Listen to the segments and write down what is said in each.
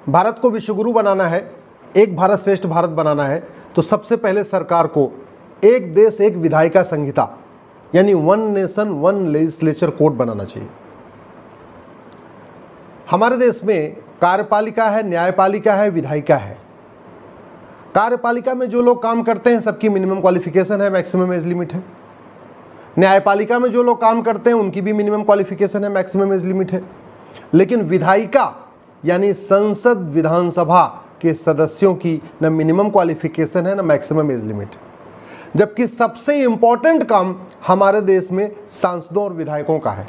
भारत को विश्वगुरु बनाना है, एक भारत श्रेष्ठ भारत बनाना है, तो सबसे पहले सरकार को एक देश एक विधायिका संहिता यानी one nation one legislature code बनाना चाहिए। हमारे देश में कार्यपालिका है, न्यायपालिका है, विधायिका है। कार्यपालिका में जो लोग काम करते हैं सबकी मिनिमम क्वालिफिकेशन है, मैक्सिमम एज लिमिट है। न्यायपालिका में जो लोग काम करते हैं उनकी भी मिनिमम क्वालिफिकेशन है, मैक्सिमम एज लिमिट है। लेकिन विधायिका यानी संसद विधानसभा के सदस्यों की न मिनिमम क्वालिफिकेशन है न मैक्सिमम एज लिमिट, जबकि सबसे इंपॉर्टेंट काम हमारे देश में सांसदों और विधायकों का है।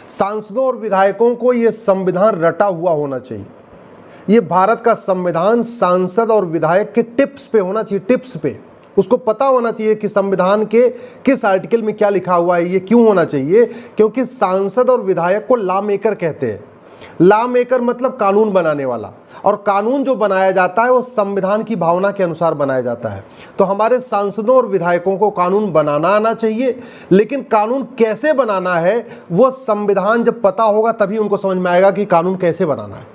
सांसदों और विधायकों को ये संविधान रटा हुआ होना चाहिए। ये भारत का संविधान सांसद और विधायक के टिप्स पे होना चाहिए, टिप्स पे। उसको पता होना चाहिए कि संविधान के किस आर्टिकल में क्या लिखा हुआ है। ये क्यों होना चाहिए? क्योंकि सांसद और विधायक को लॉ मेकर कहते हैं। लॉ मेकर मतलब कानून बनाने वाला, और कानून जो बनाया जाता है वो संविधान की भावना के अनुसार बनाया जाता है। तो हमारे सांसदों और विधायकों को कानून बनाना आना चाहिए, लेकिन कानून कैसे बनाना है वो संविधान जब पता होगा तभी उनको समझ में आएगा कि कानून कैसे बनाना है।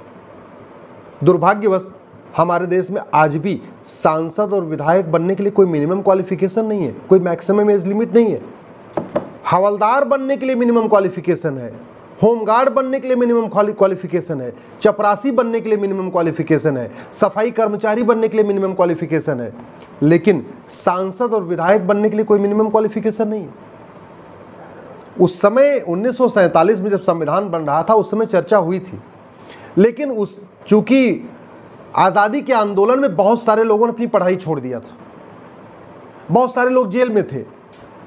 दुर्भाग्यवश हमारे देश में आज भी सांसद और विधायक बनने के लिए कोई मिनिमम क्वालिफिकेशन नहीं है, कोई मैक्सिमम एज लिमिट नहीं है। हवलदार बनने के लिए मिनिमम क्वालिफिकेशन है, होमगार्ड बनने के लिए मिनिमम क्वालिफिकेशन है, चपरासी बनने के लिए मिनिमम क्वालिफिकेशन है, सफाई कर्मचारी बनने के लिए मिनिमम क्वालिफिकेशन है, लेकिन सांसद और विधायक बनने के लिए कोई मिनिमम क्वालिफिकेशन नहीं है। उस समय 1947 में जब संविधान बन रहा था उस समय चर्चा हुई थी, लेकिन चूंकि आज़ादी के आंदोलन में बहुत सारे लोगों ने अपनी पढ़ाई छोड़ दिया था, बहुत सारे लोग जेल में थे,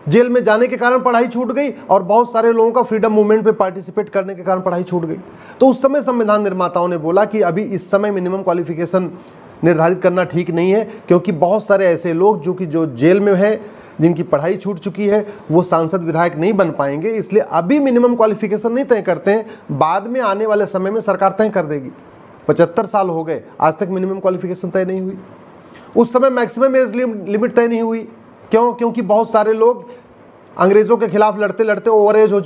जेल में जाने के कारण पढ़ाई छूट गई, और बहुत सारे लोगों का फ्रीडम मूवमेंट पे पार्टिसिपेट करने के कारण पढ़ाई छूट गई। तो उस समय संविधान निर्माताओं ने बोला कि अभी इस समय मिनिमम क्वालिफिकेशन निर्धारित करना ठीक नहीं है, क्योंकि बहुत सारे ऐसे लोग जो जेल में हैं, जिनकी पढ़ाई छूट चुकी है, वो सांसद विधायक नहीं बन पाएंगे, इसलिए अभी मिनिमम क्वालिफिकेशन नहीं तय करते हैं, बाद में आने वाले समय में सरकार तय कर देगी। 75 साल हो गए, आज तक मिनिमम क्वालिफिकेशन तय नहीं हुई। उस समय मैक्सिमम एज लिमिट तय नहीं हुई। क्यों? क्योंकि बहुत सारे लोग अंग्रेज़ों के खिलाफ लड़ते लड़ते ओवर एज हो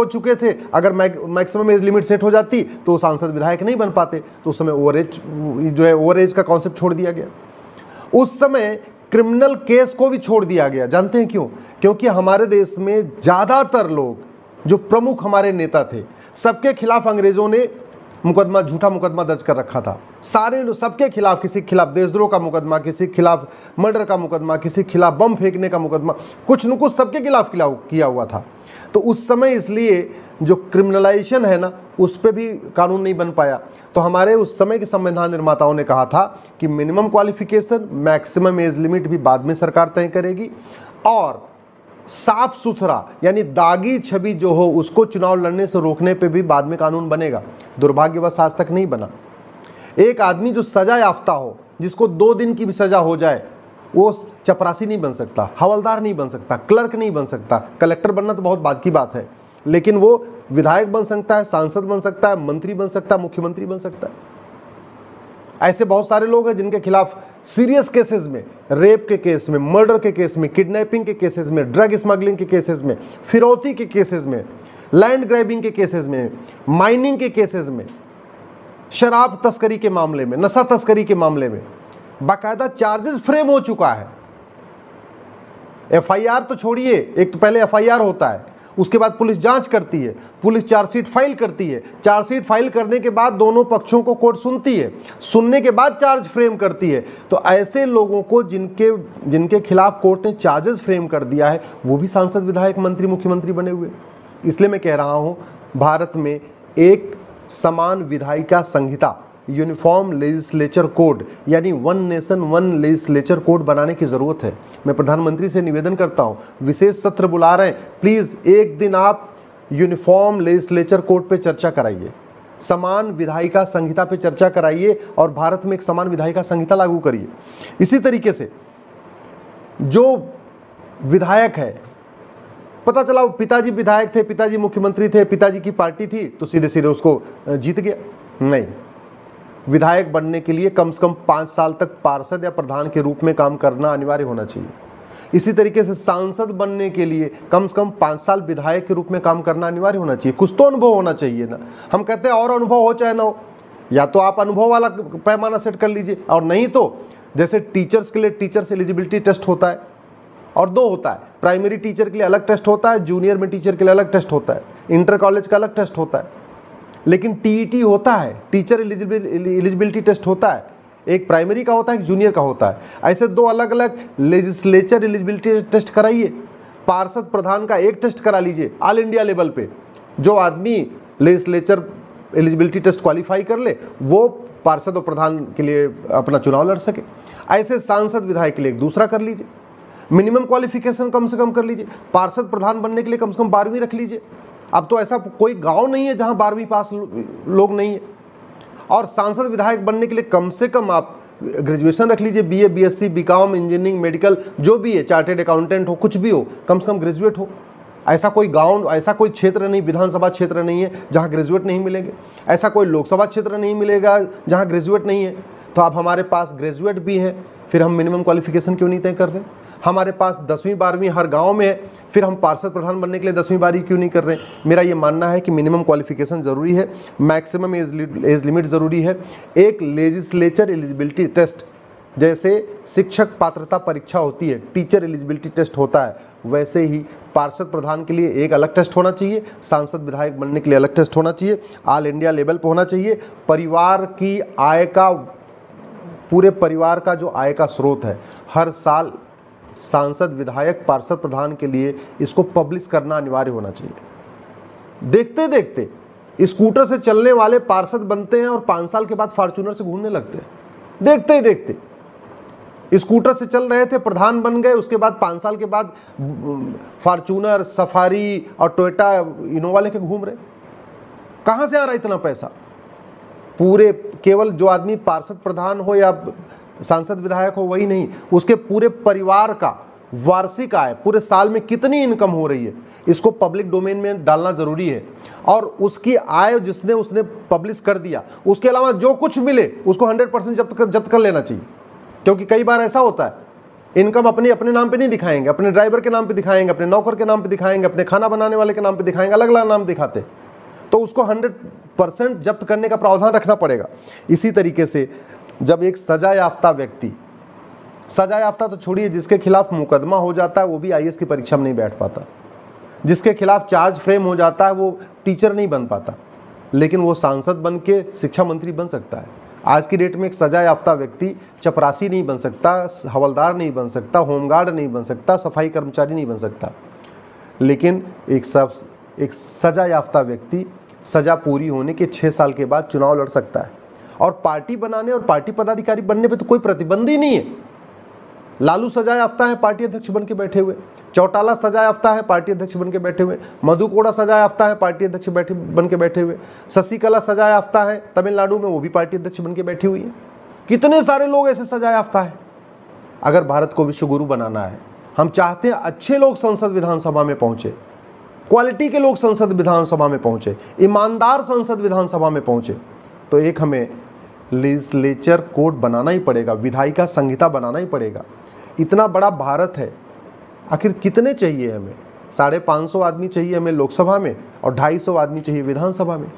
चुके थे। अगर मैक्सिमम एज लिमिट सेट हो जाती तो सांसद विधायक नहीं बन पाते, तो उस समय ओवर एज का कॉन्सेप्ट छोड़ दिया गया। उस समय क्रिमिनल केस को भी छोड़ दिया गया। जानते हैं क्यों? क्योंकि हमारे देश में ज़्यादातर लोग जो प्रमुख हमारे नेता थे, सबके खिलाफ अंग्रेज़ों ने झूठा मुकदमा दर्ज कर रखा था। सबके खिलाफ, किसी के खिलाफ देशद्रोह का मुकदमा, किसी के खिलाफ मर्डर का मुकदमा, किसी के खिलाफ बम फेंकने का मुकदमा, कुछ न कुछ सबके खिलाफ किया हुआ था। तो उस समय इसलिए जो क्रिमिनलाइजेशन है ना, उस पर भी कानून नहीं बन पाया। तो हमारे उस समय के संविधान निर्माताओं ने कहा था कि minimum qualification, maximum age limit भी बाद में सरकार तय करेगी, और साफ सुथरा यानी दागी छवि जो हो उसको चुनाव लड़ने से रोकने पे भी बाद में कानून बनेगा। दुर्भाग्यवश आज तक नहीं बना। एक आदमी जो सजा याफ्ता हो, जिसको 2 दिन की भी सजा हो जाए, वो चपरासी नहीं बन सकता, हवलदार नहीं बन सकता, क्लर्क नहीं बन सकता। कलेक्टर बनना तो बहुत बाद की बात है, लेकिन वो विधायक बन सकता है, सांसद बन सकता है, मंत्री बन सकता है, मुख्यमंत्री बन सकता है। ऐसे बहुत सारे लोग हैं जिनके खिलाफ सीरियस केसेस में, रेप के केस में, मर्डर के केस में, किडनैपिंग के केसेस में, ड्रग स्मगलिंग के केसेस में, फिरौती के केसेस में, लैंड ग्रैबिंग के केसेस में, माइनिंग के केसेस में, शराब तस्करी के मामले में, नशा तस्करी के मामले में बाकायदा चार्जेस फ्रेम हो चुका है। एफआईआर तो छोड़िए, एक तो पहले एफआईआर होता है, उसके बाद पुलिस जांच करती है, पुलिस चार्जशीट फाइल करती है, चार्जशीट फाइल करने के बाद दोनों पक्षों को कोर्ट सुनती है, सुनने के बाद चार्ज फ्रेम करती है। तो ऐसे लोगों को जिनके खिलाफ कोर्ट ने चार्जेस फ्रेम कर दिया है, वो भी सांसद, विधायक, मंत्री, मुख्यमंत्री बने हुए। इसलिए मैं कह रहा हूँ, भारत में एक समान विधायिका संहिता, यूनिफॉर्म लेजिस्लेचर कोड यानी one nation one legislature code बनाने की ज़रूरत है। मैं प्रधानमंत्री से निवेदन करता हूँ, विशेष सत्र बुला रहे हैं, प्लीज़ एक दिन आप यूनिफॉर्म लेजिस्लेचर कोड पे चर्चा कराइए, समान विधायिका संहिता पे चर्चा कराइए, और भारत में एक समान विधायिका संहिता लागू करिए। इसी तरीके से जो विधायक है, पता चला पिताजी विधायक थे, पिताजी मुख्यमंत्री थे, पिताजी की पार्टी थी, तो सीधे सीधे उसको जीत गया? नहीं, विधायक बनने के लिए कम से कम 5 साल तक पार्षद या प्रधान के रूप में काम करना अनिवार्य होना चाहिए। इसी तरीके से सांसद बनने के लिए कम से कम 5 साल विधायक के रूप में काम करना अनिवार्य होना चाहिए। कुछ तो अनुभव होना चाहिए ना। हम कहते हैं और अनुभव हो चाहे ना हो, या तो आप अनुभव वाला पैमाना सेट कर लीजिए, और नहीं तो जैसे टीचर्स के लिए टीचर्स एलिजिबिलिटी टेस्ट होता है और 2 होता है, प्राइमरी टीचर के लिए अलग टेस्ट होता है, जूनियर में टीचर के लिए अलग टेस्ट होता है, इंटर कॉलेज का अलग टेस्ट होता है, लेकिन टीईटी होता है, टीचर एलिजिबिलिटी टेस्ट होता है, एक प्राइमरी का होता है, एक जूनियर का होता है। ऐसे 2 अलग अलग लेजिस्लेचर एलिजिबिलिटी टेस्ट कराइए। पार्षद प्रधान का एक टेस्ट करा लीजिए ऑल इंडिया लेवल पे, जो आदमी लेजिस्लेचर एलिजिबिलिटी टेस्ट क्वालिफाई कर ले वो पार्षद और प्रधान के लिए अपना चुनाव लड़ सके। ऐसे सांसद विधायक के लिए एक दूसरा कर लीजिए। मिनिमम क्वालिफिकेशन कम से कम कर लीजिए। पार्षद प्रधान बनने के लिए कम से कम 12वीं रख लीजिए। अब तो ऐसा कोई गांव नहीं है जहां 12वीं पास लोग नहीं है। और सांसद विधायक बनने के लिए कम से कम आप ग्रेजुएशन रख लीजिए, BA, BSc, BCom, engineering, medical, जो भी है, चार्टेड अकाउंटेंट हो, कुछ भी हो, कम से कम ग्रेजुएट हो। ऐसा कोई गांव, ऐसा कोई क्षेत्र नहीं, विधानसभा क्षेत्र नहीं है जहां ग्रेजुएट नहीं मिलेंगे। ऐसा कोई लोकसभा क्षेत्र नहीं मिलेगा जहां ग्रेजुएट नहीं है। तो अब हमारे पास ग्रेजुएट भी हैं, फिर हम मिनिमम क्वालिफिकेशन क्यों नहीं तय कर रहे? हमारे पास 10वीं 12वीं हर गांव में है, फिर हम पार्षद प्रधान बनने के लिए 10वीं 12वीं क्यों नहीं कर रहे? मेरा ये मानना है कि मिनिमम क्वालिफिकेशन ज़रूरी है, मैक्सिमम एज लिमिट ज़रूरी है। एक लेजिस्लेचर एलिजिबिलिटी टेस्ट, जैसे शिक्षक पात्रता परीक्षा होती है, टीचर एलिजिबिलिटी टेस्ट होता है, वैसे ही पार्षद प्रधान के लिए एक अलग टेस्ट होना चाहिए, सांसद विधायक बनने के लिए अलग टेस्ट होना चाहिए, ऑल इंडिया लेवल पर होना चाहिए। परिवार की आय का, पूरे परिवार का जो आय का स्रोत है, हर साल सांसद विधायक पार्षद प्रधान के लिए इसको पब्लिश करना अनिवार्य होना चाहिए। देखते देखते स्कूटर से चलने वाले पार्षद बनते हैं और 5 साल के बाद फॉर्च्यूनर से घूमने लगते हैं। देखते ही देखते स्कूटर से चल रहे थे, प्रधान बन गए, उसके बाद 5 साल के बाद फॉर्च्यूनर, सफारी और टोयोटा इनोवा लेके घूम रहे। कहाँ से आ रहा इतना पैसा? पूरे, केवल जो आदमी पार्षद प्रधान हो या सांसद विधायक हो वही नहीं, उसके पूरे परिवार का वार्षिक आय, पूरे साल में कितनी इनकम हो रही है, इसको पब्लिक डोमेन में डालना ज़रूरी है। और उसकी आय जिसने उसने पब्लिश कर दिया, उसके अलावा जो कुछ मिले उसको 100% जब्त कर लेना चाहिए। क्योंकि कई बार ऐसा होता है, इनकम अपने नाम पे नहीं दिखाएंगे, अपने ड्राइवर के नाम पे दिखाएंगे, अपने नौकर के नाम पे दिखाएंगे, अपने खाना बनाने वाले के नाम पे दिखाएंगे, अलग अलग नाम दिखाते, तो उसको 100% जब्त करने का प्रावधान रखना पड़ेगा। इसी तरीके से जब एक सजा याफ्ता व्यक्ति, सजा याफ्ता तो छोड़िए, जिसके खिलाफ मुकदमा हो जाता है वो भी आईएएस की परीक्षा में नहीं बैठ पाता, जिसके खिलाफ चार्ज फ्रेम हो जाता है वो टीचर नहीं बन पाता, लेकिन वो सांसद बन के शिक्षा मंत्री बन सकता है। आज की डेट में एक सजा याफ्ता व्यक्ति चपरासी नहीं बन सकता, हवलदार नहीं बन सकता, होमगार्ड नहीं बन सकता, सफाई कर्मचारी नहीं बन सकता, लेकिन एक सजा याफ्ता व्यक्ति सजा पूरी होने के 6 साल के बाद चुनाव लड़ सकता है। और पार्टी बनाने और पार्टी पदाधिकारी बनने पे तो कोई प्रतिबंध ही नहीं है। लालू सजा याफ्ता है, पार्टी अध्यक्ष बन के बैठे हुए, चौटाला सजा याफ्ता है, पार्टी अध्यक्ष बन के बैठे हुए, मधु कोड़ा सजा याफ्ता है, पार्टी अध्यक्ष बन के बैठे हुए, शशिकला सजा याफ्ता है तमिलनाडु में, वो भी पार्टी अध्यक्ष बन के बैठी हुई है। कितने सारे लोग ऐसे सजा याफ्ता है। अगर भारत को विश्व गुरु बनाना है, हम चाहते हैं अच्छे लोग संसद विधानसभा में पहुंचे, क्वालिटी के लोग संसद विधानसभा में पहुंचे, ईमानदार संसद विधानसभा में पहुंचे, तो एक हमें लेजिस्लेचर कोड बनाना ही पड़ेगा, विधायिका संहिता बनाना ही पड़ेगा। इतना बड़ा भारत है, आखिर कितने चाहिए हमें? 550 आदमी चाहिए हमें लोकसभा में और 250 आदमी चाहिए विधानसभा में।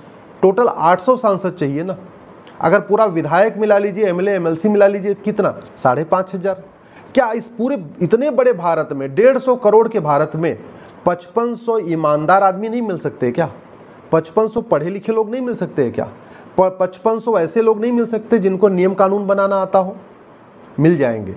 टोटल 800 सांसद चाहिए ना। अगर पूरा विधायक मिला लीजिए, एमएलए एमएलसी मिला लीजिए, कितना? 5,500। क्या इस पूरे इतने बड़े भारत में, 150 करोड़ के भारत में 5500 ईमानदार आदमी नहीं मिल सकते क्या? 5500 पढ़े लिखे लोग नहीं मिल सकते क्या? 5500 ऐसे लोग नहीं मिल सकते जिनको नियम कानून बनाना आता हो? मिल जाएंगे,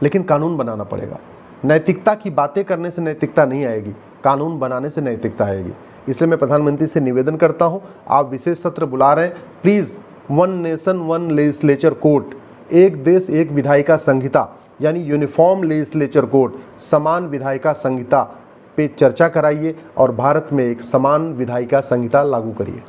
लेकिन कानून बनाना पड़ेगा। नैतिकता की बातें करने से नैतिकता नहीं आएगी, कानून बनाने से नैतिकता आएगी। इसलिए मैं प्रधानमंत्री से निवेदन करता हूं, आप विशेष सत्र बुला रहे हैं, प्लीज़ 1 नेशन 1 लेजिस्लेचर कोड, एक देश एक विधायिका संहिता, यानी यूनिफॉर्म लेजिस्लेचर कोड, समान विधायिका संहिता पे चर्चा कराइए और भारत में एक समान विधायिका संहिता लागू करिए।